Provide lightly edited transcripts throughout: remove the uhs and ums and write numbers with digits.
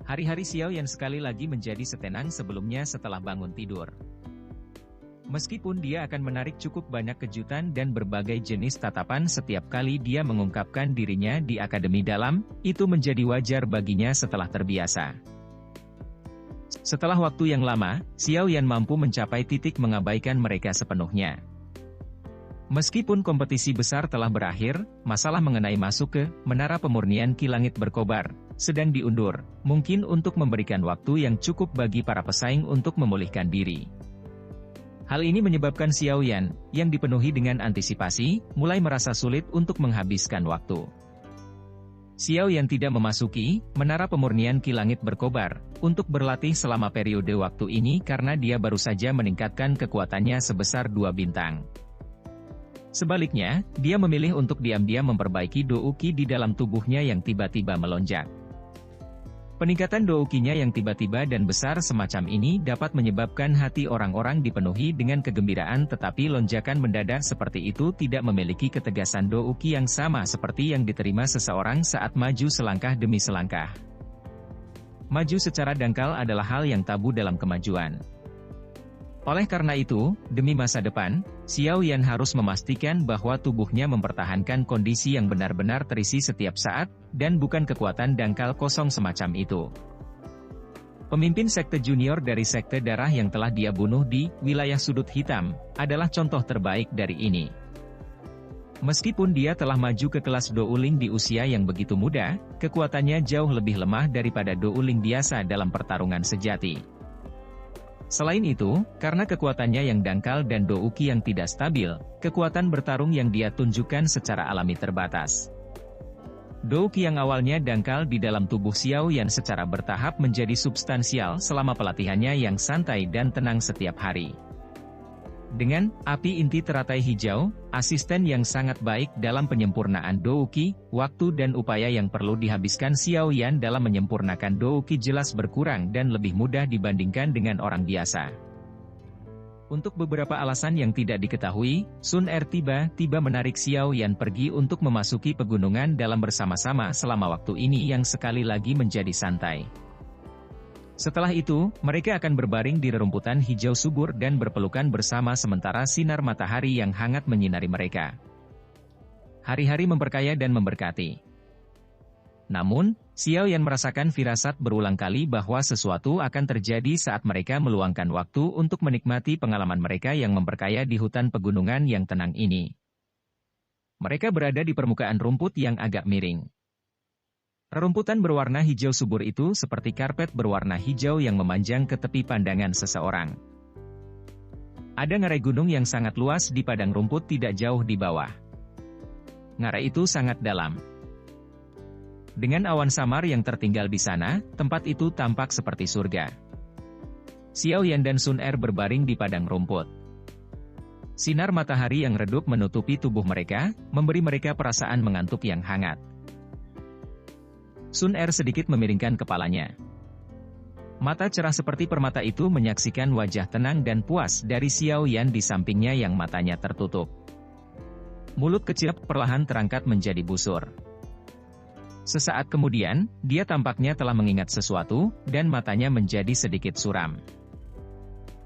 Hari-hari Xiao Yan sekali lagi menjadi setenang sebelumnya setelah bangun tidur. Meskipun dia akan menarik cukup banyak kejutan dan berbagai jenis tatapan setiap kali dia mengungkapkan dirinya di Akademi Dalam, itu menjadi wajar baginya setelah terbiasa. Setelah waktu yang lama, Xiao Yan mampu mencapai titik mengabaikan mereka sepenuhnya. Meskipun kompetisi besar telah berakhir, masalah mengenai masuk ke Menara Pemurnian Ki Langit Berkobar sedang diundur, mungkin untuk memberikan waktu yang cukup bagi para pesaing untuk memulihkan diri. Hal ini menyebabkan Xiao Yan, yang dipenuhi dengan antisipasi, mulai merasa sulit untuk menghabiskan waktu. Xiao Yan tidak memasuki Menara Pemurnian Ki Langit Berkobar untuk berlatih selama periode waktu ini karena dia baru saja meningkatkan kekuatannya sebesar 2 bintang. Sebaliknya, dia memilih untuk diam-diam memperbaiki Douki di dalam tubuhnya yang tiba-tiba melonjak. Peningkatan Douki-nya yang tiba-tiba dan besar semacam ini dapat menyebabkan hati orang-orang dipenuhi dengan kegembiraan, tetapi lonjakan mendadak seperti itu tidak memiliki ketegasan Douki yang sama seperti yang diterima seseorang saat maju selangkah demi selangkah. Maju secara dangkal adalah hal yang tabu dalam kemajuan. Oleh karena itu, demi masa depan, Xiao Yan harus memastikan bahwa tubuhnya mempertahankan kondisi yang benar-benar terisi setiap saat, dan bukan kekuatan dangkal kosong semacam itu. Pemimpin sekte junior dari sekte darah yang telah dia bunuh di wilayah sudut hitam, adalah contoh terbaik dari ini. Meskipun dia telah maju ke kelas Douling di usia yang begitu muda, kekuatannya jauh lebih lemah daripada Douling biasa dalam pertarungan sejati. Selain itu, karena kekuatannya yang dangkal dan Douki yang tidak stabil, kekuatan bertarung yang dia tunjukkan secara alami terbatas. Douki yang awalnya dangkal di dalam tubuh Xiao Yan secara bertahap menjadi substansial selama pelatihannya yang santai dan tenang setiap hari. Dengan api inti teratai hijau, asisten yang sangat baik dalam penyempurnaan Douki, waktu dan upaya yang perlu dihabiskan Xiao Yan dalam menyempurnakan Douki jelas berkurang dan lebih mudah dibandingkan dengan orang biasa. Untuk beberapa alasan yang tidak diketahui, Sun Er tiba-tiba menarik Xiao Yan pergi untuk memasuki pegunungan dalam bersama-sama selama waktu ini yang sekali lagi menjadi santai. Setelah itu, mereka akan berbaring di rerumputan hijau subur dan berpelukan bersama sementara sinar matahari yang hangat menyinari mereka. Hari-hari memperkaya dan memberkati. Namun, Xiao Yan merasakan firasat berulang kali bahwa sesuatu akan terjadi saat mereka meluangkan waktu untuk menikmati pengalaman mereka yang memperkaya di hutan pegunungan yang tenang ini. Mereka berada di permukaan rumput yang agak miring. Rerumputan berwarna hijau subur itu seperti karpet berwarna hijau yang memanjang ke tepi pandangan seseorang. Ada ngarai gunung yang sangat luas di padang rumput tidak jauh di bawah. Ngarai itu sangat dalam. Dengan awan samar yang tertinggal di sana, tempat itu tampak seperti surga. Xiao Yan dan Sun Er berbaring di padang rumput. Sinar matahari yang redup menutupi tubuh mereka, memberi mereka perasaan mengantuk yang hangat. Sun Er sedikit memiringkan kepalanya. Mata cerah seperti permata itu menyaksikan wajah tenang dan puas dari Xiao Yan di sampingnya yang matanya tertutup. Mulut kecil perlahan terangkat menjadi busur. Sesaat kemudian, dia tampaknya telah mengingat sesuatu, dan matanya menjadi sedikit suram.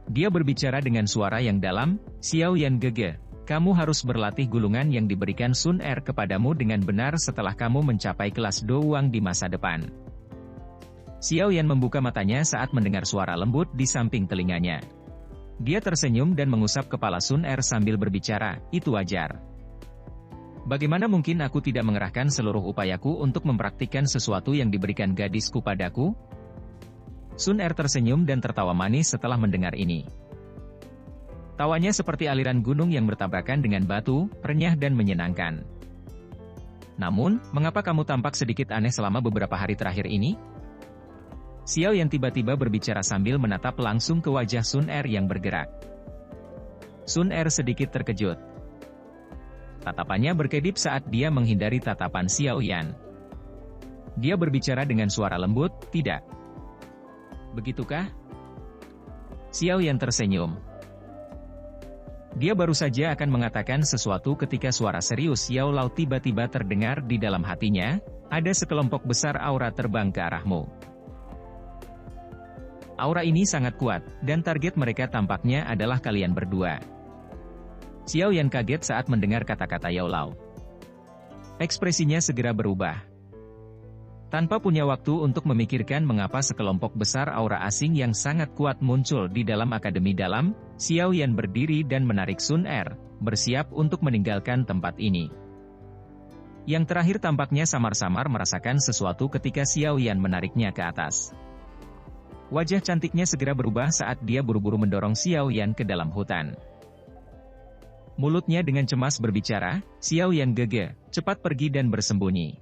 Dia berbicara dengan suara yang dalam, "Xiao Yan Gege. Kamu harus berlatih gulungan yang diberikan Sun Er kepadamu dengan benar setelah kamu mencapai kelas Douang di masa depan." Xiao Yan membuka matanya saat mendengar suara lembut di samping telinganya. Dia tersenyum dan mengusap kepala Sun Er sambil berbicara, "Itu wajar. Bagaimana mungkin aku tidak mengerahkan seluruh upayaku untuk mempraktikkan sesuatu yang diberikan gadisku padaku?" Sun Er tersenyum dan tertawa manis setelah mendengar ini. Tawanya seperti aliran gunung yang bertabrakan dengan batu, renyah dan menyenangkan. "Namun, mengapa kamu tampak sedikit aneh selama beberapa hari terakhir ini?" Xiao Yan tiba-tiba berbicara sambil menatap langsung ke wajah Sun Er yang bergerak. Sun Er sedikit terkejut. Tatapannya berkedip saat dia menghindari tatapan Xiao Yan. Dia berbicara dengan suara lembut, "Tidak. Begitukah?" Xiao Yan tersenyum. Dia baru saja akan mengatakan sesuatu ketika suara serius Yao Lao tiba-tiba terdengar di dalam hatinya, "Ada sekelompok besar aura terbang ke arahmu." Aura ini sangat kuat, dan target mereka tampaknya adalah kalian berdua. Xiao Yan kaget saat mendengar kata-kata Yao Lao. Ekspresinya segera berubah. Tanpa punya waktu untuk memikirkan mengapa sekelompok besar aura asing yang sangat kuat muncul di dalam akademi dalam, Xiao Yan berdiri dan menarik Sun Er, bersiap untuk meninggalkan tempat ini. Yang terakhir tampaknya samar-samar merasakan sesuatu ketika Xiao Yan menariknya ke atas. Wajah cantiknya segera berubah saat dia buru-buru mendorong Xiao Yan ke dalam hutan. Mulutnya dengan cemas berbicara, "Xiao Yan Gege, cepat pergi dan bersembunyi.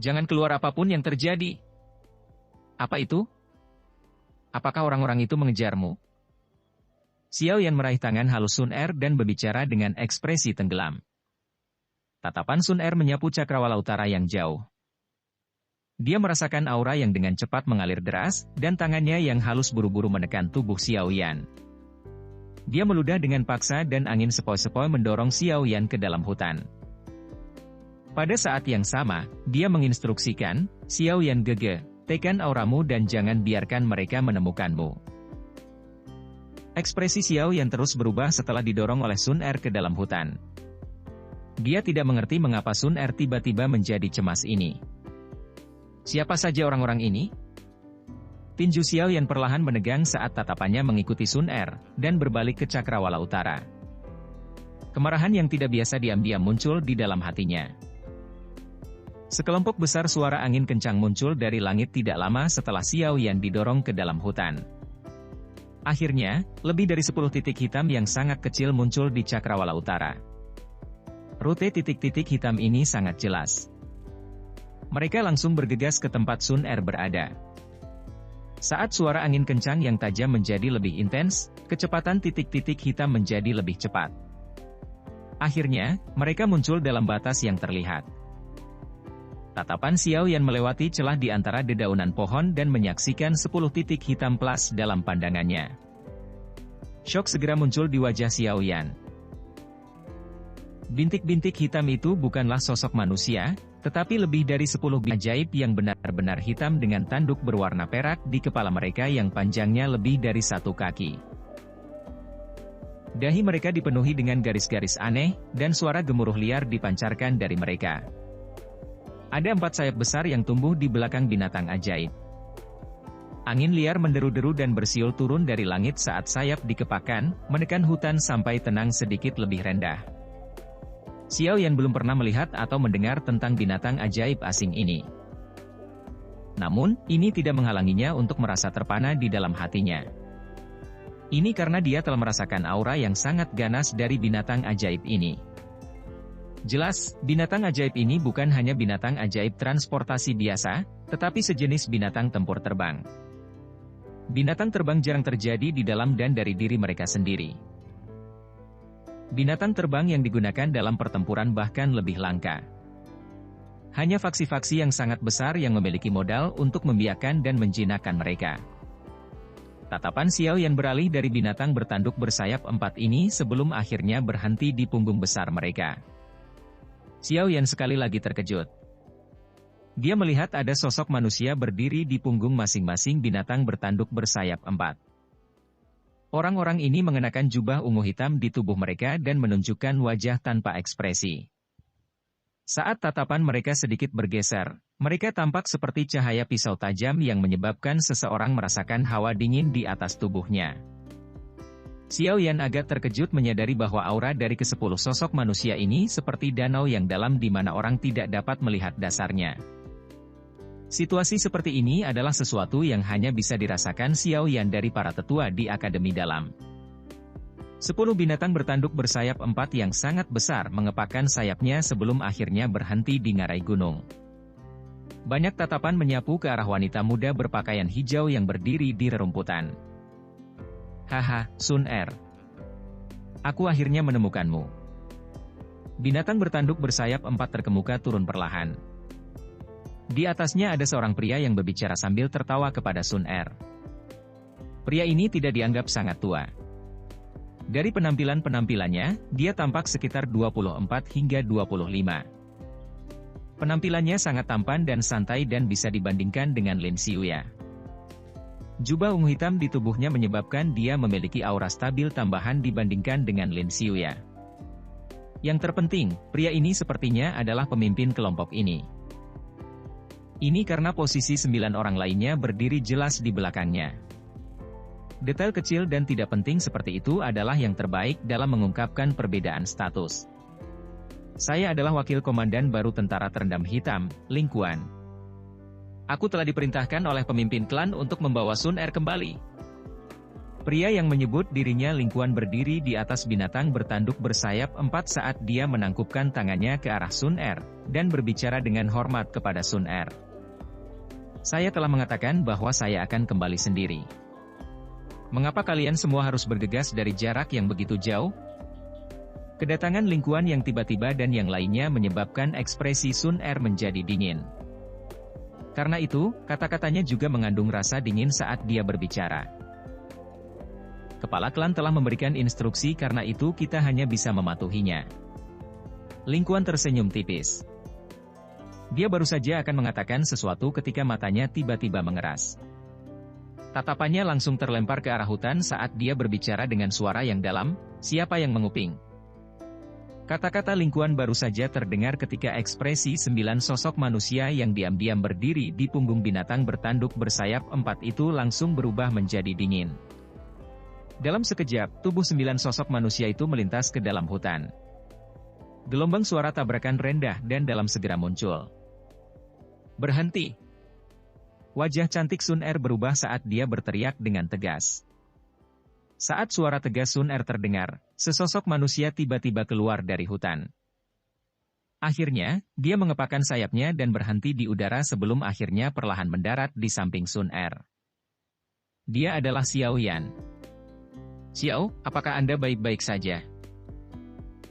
Jangan keluar apapun yang terjadi." "Apa itu? Apakah orang-orang itu mengejarmu?" Xiao Yan meraih tangan halus Sun Er dan berbicara dengan ekspresi tenggelam. Tatapan Sun Er menyapu cakrawala utara yang jauh. Dia merasakan aura yang dengan cepat mengalir deras, dan tangannya yang halus buru-buru menekan tubuh Xiao Yan. Dia meludah dengan paksa dan angin sepoi-sepoi mendorong Xiao Yan ke dalam hutan. Pada saat yang sama, dia menginstruksikan, "Xiao Yan Gege, tekan auramu dan jangan biarkan mereka menemukanmu." Ekspresi Xiao Yan terus berubah setelah didorong oleh Sun Er ke dalam hutan. Dia tidak mengerti mengapa Sun Er tiba-tiba menjadi cemas ini. "Siapa saja orang-orang ini?" Tinju Xiao Yan perlahan menegang saat tatapannya mengikuti Sun Er, dan berbalik ke cakrawala utara. Kemarahan yang tidak biasa diam-diam muncul di dalam hatinya. Sekelompok besar suara angin kencang muncul dari langit tidak lama setelah Xiao Yan didorong ke dalam hutan. Akhirnya, lebih dari 10 titik hitam yang sangat kecil muncul di cakrawala utara. Rute titik-titik hitam ini sangat jelas. Mereka langsung bergegas ke tempat Sun Er berada. Saat suara angin kencang yang tajam menjadi lebih intens, kecepatan titik-titik hitam menjadi lebih cepat. Akhirnya, mereka muncul dalam batas yang terlihat. Tatapan Xiao Yan melewati celah di antara dedaunan pohon dan menyaksikan 10 titik hitam plus dalam pandangannya. Syok segera muncul di wajah Xiao Yan. Bintik-bintik hitam itu bukanlah sosok manusia, tetapi lebih dari 10 ajaib yang benar-benar hitam dengan tanduk berwarna perak di kepala mereka yang panjangnya lebih dari 1 kaki. Dahi mereka dipenuhi dengan garis-garis aneh, dan suara gemuruh liar dipancarkan dari mereka. Ada 4 sayap besar yang tumbuh di belakang binatang ajaib. Angin liar menderu-deru dan bersiul turun dari langit saat sayap dikepakkan, menekan hutan sampai tenang sedikit lebih rendah. Xiao Yan belum pernah melihat atau mendengar tentang binatang ajaib asing ini. Namun, ini tidak menghalanginya untuk merasa terpana di dalam hatinya. Ini karena dia telah merasakan aura yang sangat ganas dari binatang ajaib ini. Jelas, binatang ajaib ini bukan hanya binatang ajaib transportasi biasa, tetapi sejenis binatang tempur terbang. Binatang terbang jarang terjadi di dalam dan dari diri mereka sendiri. Binatang terbang yang digunakan dalam pertempuran bahkan lebih langka. Hanya faksi-faksi yang sangat besar yang memiliki modal untuk membiarkan dan menjinakkan mereka. Tatapan Xiao Yan beralih dari binatang bertanduk bersayap 4 ini sebelum akhirnya berhenti di punggung besar mereka. Xiao Yan sekali lagi terkejut. Dia melihat ada sosok manusia berdiri di punggung masing-masing binatang bertanduk bersayap 4. Orang-orang ini mengenakan jubah ungu hitam di tubuh mereka dan menunjukkan wajah tanpa ekspresi. Saat tatapan mereka sedikit bergeser, mereka tampak seperti cahaya pisau tajam yang menyebabkan seseorang merasakan hawa dingin di atas tubuhnya. Xiao Yan agak terkejut menyadari bahwa aura dari ke-10 sosok manusia ini seperti danau yang dalam di mana orang tidak dapat melihat dasarnya. Situasi seperti ini adalah sesuatu yang hanya bisa dirasakan Xiao Yan dari para tetua di Akademi Dalam. 10 binatang bertanduk bersayap 4 yang sangat besar mengepakkan sayapnya sebelum akhirnya berhenti di ngarai gunung. Banyak tatapan menyapu ke arah wanita muda berpakaian hijau yang berdiri di rerumputan. "Haha, Sun Er. Aku akhirnya menemukanmu." Binatang bertanduk bersayap 4 terkemuka turun perlahan. Di atasnya ada seorang pria yang berbicara sambil tertawa kepada Sun Er. Pria ini tidak dianggap sangat tua. Dari penampilannya, dia tampak sekitar 24 hingga 25. Penampilannya sangat tampan dan santai dan bisa dibandingkan dengan Lin Xiuya. Jubah ungu hitam di tubuhnya menyebabkan dia memiliki aura stabil tambahan dibandingkan dengan Lin Xiuya. Yang terpenting, pria ini sepertinya adalah pemimpin kelompok ini. Ini karena posisi 9 orang lainnya berdiri jelas di belakangnya. Detail kecil dan tidak penting seperti itu adalah yang terbaik dalam mengungkapkan perbedaan status. Saya adalah wakil komandan baru tentara terendam hitam, Ling Quan. Aku telah diperintahkan oleh pemimpin klan untuk membawa Sun Er kembali. Pria yang menyebut dirinya Ling Quan berdiri di atas binatang bertanduk bersayap 4 saat dia menangkupkan tangannya ke arah Sun Er, dan berbicara dengan hormat kepada Sun Er. Saya telah mengatakan bahwa saya akan kembali sendiri. Mengapa kalian semua harus bergegas dari jarak yang begitu jauh? Kedatangan Ling Quan yang tiba-tiba dan yang lainnya menyebabkan ekspresi Sun Er menjadi dingin. Karena itu, kata-katanya juga mengandung rasa dingin saat dia berbicara. Kepala klan telah memberikan instruksi karena itu kita hanya bisa mematuhinya. Ling Quan tersenyum tipis. Dia baru saja akan mengatakan sesuatu ketika matanya tiba-tiba mengeras. Tatapannya langsung terlempar ke arah hutan saat dia berbicara dengan suara yang dalam, siapa yang menguping? Kata-kata Ling Quan baru saja terdengar ketika ekspresi 9 sosok manusia yang diam-diam berdiri di punggung binatang bertanduk bersayap 4 itu langsung berubah menjadi dingin. Dalam sekejap, tubuh 9 sosok manusia itu melintas ke dalam hutan. Gelombang suara tabrakan rendah dan dalam segera muncul. Berhenti! Wajah cantik Sun Er berubah saat dia berteriak dengan tegas. Saat suara tegas Sun Er terdengar, sesosok manusia tiba-tiba keluar dari hutan. Akhirnya, dia mengepakkan sayapnya dan berhenti di udara sebelum akhirnya perlahan mendarat di samping Sun Er. Dia adalah Xiao Yan. Xiao, apakah Anda baik-baik saja?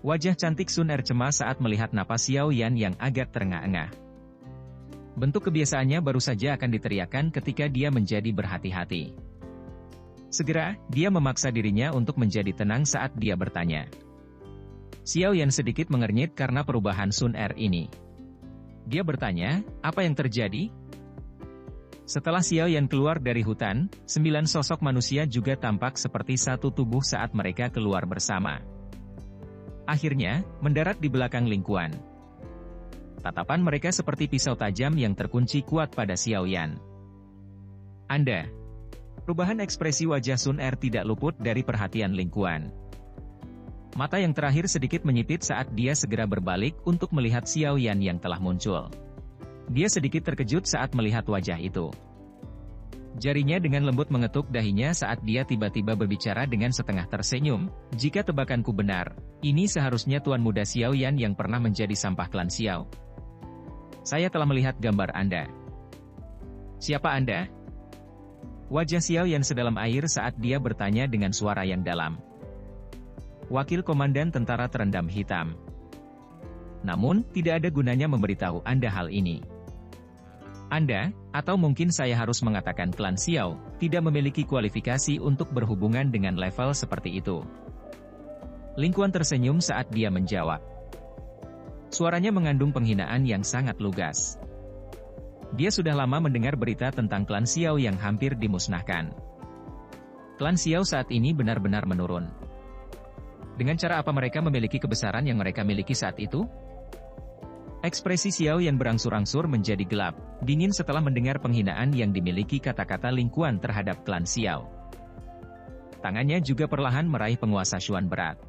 Wajah cantik Sun Er cemas saat melihat napas Xiao Yan yang agak terengah-engah. Bentuk kebiasaannya baru saja akan diteriakkan ketika dia menjadi berhati-hati. Segera, dia memaksa dirinya untuk menjadi tenang saat dia bertanya. Xiao Yan sedikit mengernyit karena perubahan Sun Er ini. Dia bertanya, apa yang terjadi? Setelah Xiao Yan keluar dari hutan, 9 sosok manusia juga tampak seperti satu tubuh saat mereka keluar bersama. Akhirnya, mendarat di belakang Ling Quan. Tatapan mereka seperti pisau tajam yang terkunci kuat pada Xiao Yan. Anda. Perubahan ekspresi wajah Sun Er tidak luput dari perhatian Ling Quan. Mata yang terakhir sedikit menyipit saat dia segera berbalik untuk melihat Xiao Yan yang telah muncul. Dia sedikit terkejut saat melihat wajah itu. Jarinya dengan lembut mengetuk dahinya saat dia tiba-tiba berbicara dengan setengah tersenyum, jika tebakanku benar, ini seharusnya Tuan Muda Xiao Yan yang pernah menjadi sampah klan Xiao. Saya telah melihat gambar Anda. Siapa Anda? Wajah Xiao Yan sedalam air saat dia bertanya dengan suara yang dalam. Wakil Komandan Tentara Terendam Hitam. Namun, tidak ada gunanya memberitahu Anda hal ini. Anda, atau mungkin saya harus mengatakan klan Xiao, tidak memiliki kualifikasi untuk berhubungan dengan level seperti itu. Ling Quan tersenyum saat dia menjawab. Suaranya mengandung penghinaan yang sangat lugas. Dia sudah lama mendengar berita tentang klan Xiao yang hampir dimusnahkan. Klan Xiao saat ini benar-benar menurun. Dengan cara apa mereka memiliki kebesaran yang mereka miliki saat itu? Ekspresi Xiao yang berangsur-angsur menjadi gelap, dingin setelah mendengar penghinaan yang dimiliki kata-kata Ling Quan terhadap klan Xiao. Tangannya juga perlahan meraih penguasa Xuan berat.